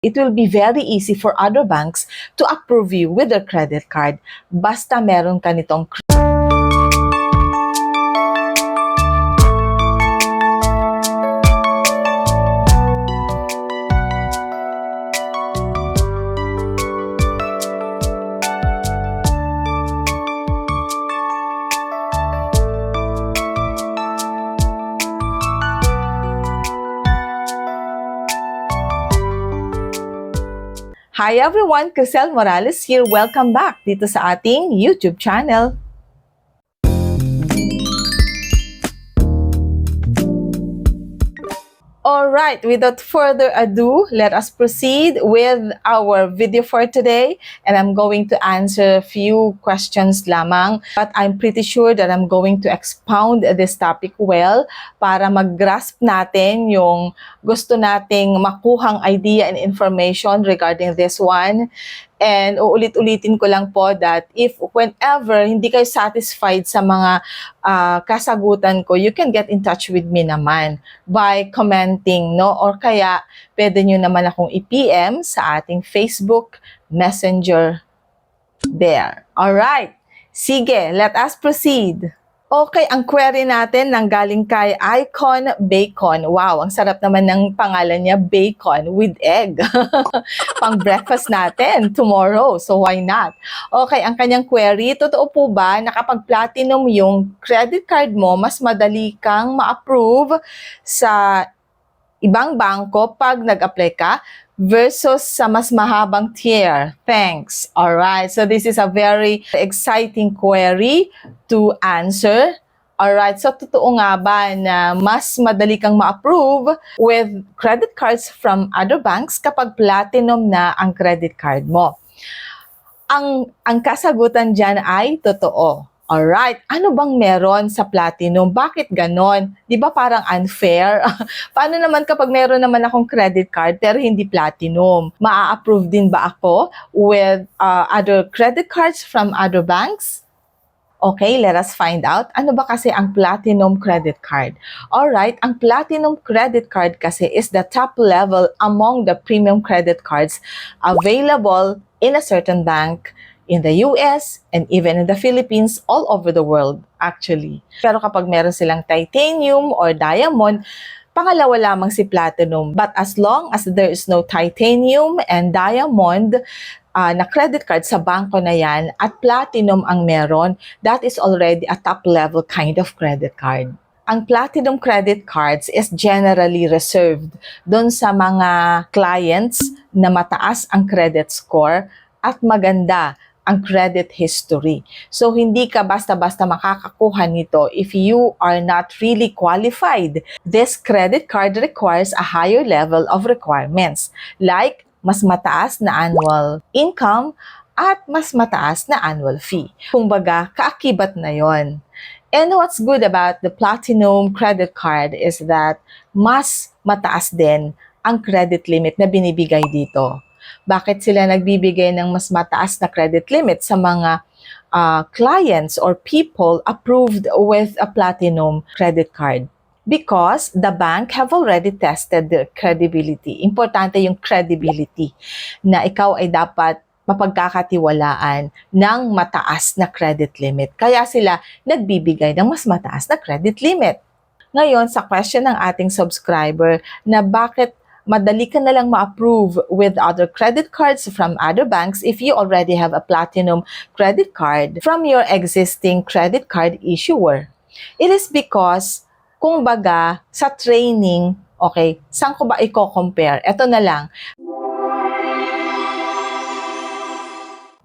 it will be very easy for other banks to approve you with their credit card. Basta meron ka nitong Hi everyone, Crisel Morales here. Welcome back dito sa ating YouTube channel. Alright, without further ado, let us proceed with our video for today. And I'm going to answer a few questions lamang. But I'm pretty sure that I'm going to expound this topic well para mag-grasp natin yung gusto nating makuhang idea and information regarding this one. And uulit-ulitin ko lang po that if whenever hindi kayo satisfied sa mga kasagutan ko, you can get in touch with me naman by commenting, no? Or kaya pwede nyo naman akong i-PM sa ating Facebook Messenger there. Alright, sige, let us proceed. Okay, ang query natin nanggaling kay Icon Bacon. Wow, ang sarap naman ng pangalan niya, bacon with egg. Pang breakfast natin tomorrow, so why not? Okay, ang kanyang query, totoo po ba na kapag platinum yung credit card mo, mas madali kang ma-approve sa ibang bangko pag nag-apply ka versus sa mas mahabang tier? Thanks. Alright, so this is a very exciting query to answer. Alright, so totoo nga ba na mas madali kang ma-approve with credit cards from other banks kapag platinum na ang credit card mo? Ang kasagutan dyan ay totoo. Alright, ano bang meron sa platinum? Bakit ganon? Di ba parang unfair? Paano naman kapag meron naman akong credit card pero hindi platinum? Maa-approve din ba ako with other credit cards from other banks? Okay, let us find out. Ano ba kasi ang platinum credit card? Alright, ang platinum credit card kasi is the top level among the premium credit cards available in a certain bank in the US, and even in the Philippines, all over the world, actually. Pero kapag meron silang titanium or diamond, pangalawa lamang si platinum. But as long as there is no titanium and diamond na credit card sa bangko na yan, at platinum ang meron, that is already a top-level kind of credit card. Ang platinum credit cards is generally reserved doon sa mga clients na mataas ang credit score at maganda ang credit history. So, hindi ka basta-basta makakakuha nito if you are not really qualified. This credit card requires a higher level of requirements, like mas mataas na annual income at mas mataas na annual fee. Kumbaga, kaakibat na yon. And what's good about the platinum credit card is that mas mataas din ang credit limit na binibigay dito. Bakit sila nagbibigay ng mas mataas na credit limit sa mga clients or people approved with a platinum credit card? Because the bank have already tested their credibility. Importante yung credibility na ikaw ay dapat mapagkakatiwalaan ng mataas na credit limit. Kaya sila nagbibigay ng mas mataas na credit limit. Ngayon, sa question ng ating subscriber na bakit madali ka na lang ma-approve with other credit cards from other banks if you already have a platinum credit card from your existing credit card issuer. It is because, kung baga, sa training, okay, saan ko ba i-compare? Ito na lang.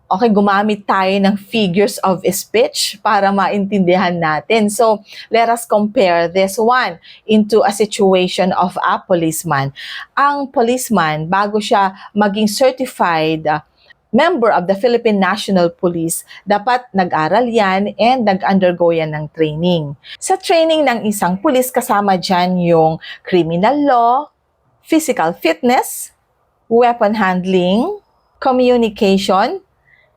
Okay, gumamit tayo ng figures of speech para maintindihan natin. So, let us compare this one into a situation of a policeman. Ang policeman, bago siya maging certified member of the Philippine National Police, dapat nag-aral yan and nag-undergo yan ng training. Sa training ng isang pulis, kasama dyan yung criminal law, physical fitness, weapon handling, communication,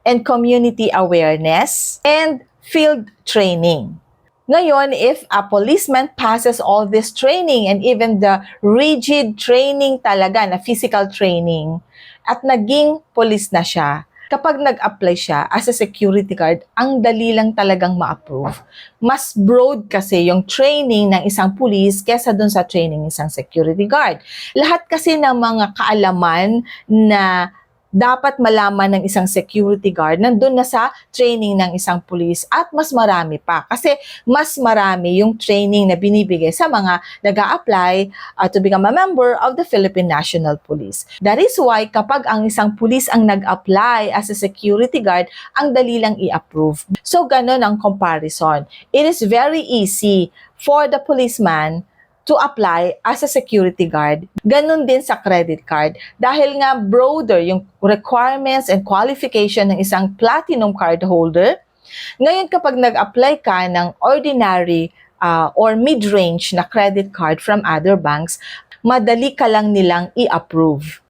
and community awareness, and field training. Ngayon, if a policeman passes all this training and even the rigid training talaga na physical training at naging police na siya, kapag nag-apply siya as a security guard, ang dali lang talagang ma-approve. Mas broad kasi yung training ng isang police kesa dun sa training ng isang security guard. Lahat kasi ng mga kaalaman na dapat malaman ng isang security guard nandun na sa training ng isang police at mas marami pa. Kasi mas marami yung training na binibigay sa mga nag-a-apply to become a member of the Philippine National Police. That is why kapag ang isang police ang nag-apply as a security guard, ang dali lang i-approve. So, ganun ang comparison. It is very easy for the policeman to apply as a security guard. Ganun din sa credit card. Dahil nga broader yung requirements and qualification ng isang platinum card holder, ngayon kapag nag-apply ka ng ordinary or mid-range na credit card from other banks, madali ka lang nilang i-approve.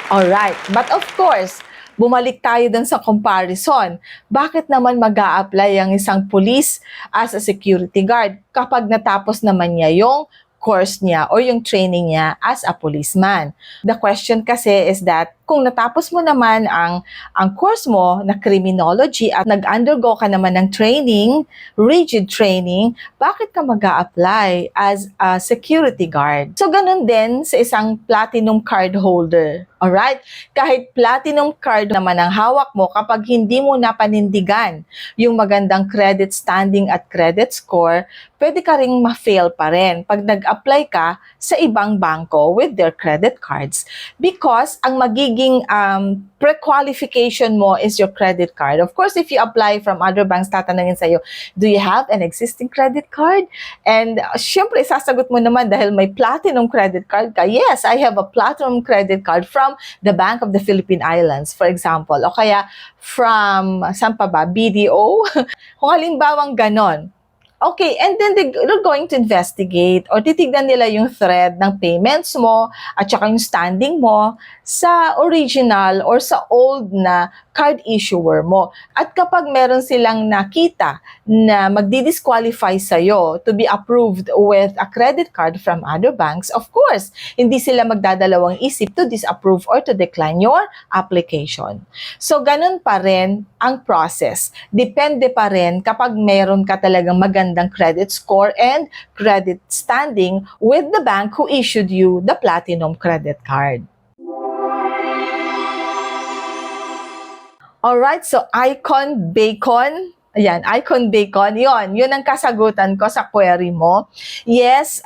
Alright, but of course, bumalik tayo dun sa comparison. Bakit naman mag-a-apply ang isang police as a security guard kapag natapos naman niya yung course niya o yung training niya as a policeman? The question kasi is that kung natapos mo naman ang course mo na criminology at nag-undergo ka naman ng training, rigid training, bakit ka mag-a-apply as a security guard? So, ganun din sa isang platinum card holder. Alright? Kahit platinum card naman ang hawak mo, kapag hindi mo napanindigan yung magandang credit standing at credit score, pwede ka ring ma-fail pa rin pag nag-apply ka sa ibang bangko with their credit cards. Because ang magiging pre-qualification mo is your credit card. Of course, if you apply from other banks, tatanungin sa'yo, do you have an existing credit card? And syempre, sasagot mo naman dahil may platinum credit card ka. Yes, I have a platinum credit card from the Bank of the Philippine Islands, for example. O kaya from, saan pa ba, BDO? Kung halimbawang ganon. Okay, and then they're going to investigate or titignan nila yung thread ng payments mo at saka yung standing mo sa original or sa old na card issuer mo. At kapag meron silang nakita na magdi-disqualify sa'yo to be approved with a credit card from other banks, of course, hindi sila magdadalawang isip to disapprove or to decline your application. So, ganun pa rin ang process. Depende pa rin kapag meron ka talagang magandang credit score and credit standing with the bank who issued you the platinum credit card. Alright, so Icon Bacon. Ayan, Icon Bacon. Yun ang kasagutan ko sa query mo. Yes,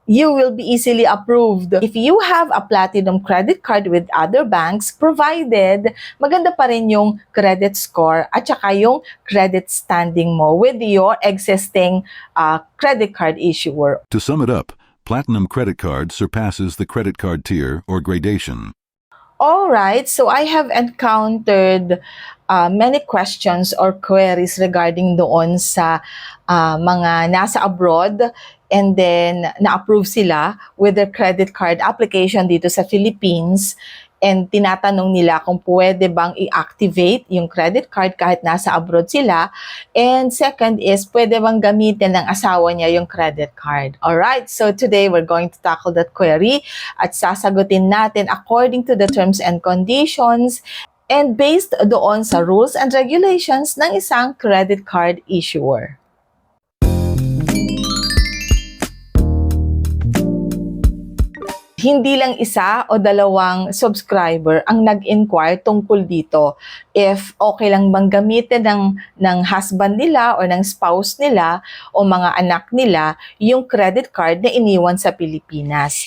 you will be easily approved if you have a platinum credit card with other banks, provided maganda pa rin yung credit score at saka yung credit standing mo with your existing credit card issuer. To sum it up, Platinum Credit Card surpasses the credit card tier or gradation. Alright, so I have encountered many questions or queries regarding doon sa mga nasa abroad and then na-approve sila with their credit card application dito sa Philippines. And tinatanong nila kung pwede bang i-activate yung credit card kahit nasa abroad sila. And second is, pwede bang gamitin ng asawa niya yung credit card. Alright, so today we're going to tackle that query at sasagutin natin according to the terms and conditions and based doon sa rules and regulations ng isang credit card issuer. Hindi lang isa o dalawang subscriber ang nag-inquire tungkol dito. If okay lang bang gamitin ng husband nila o ng spouse nila o mga anak nila yung credit card na iniwan sa Pilipinas.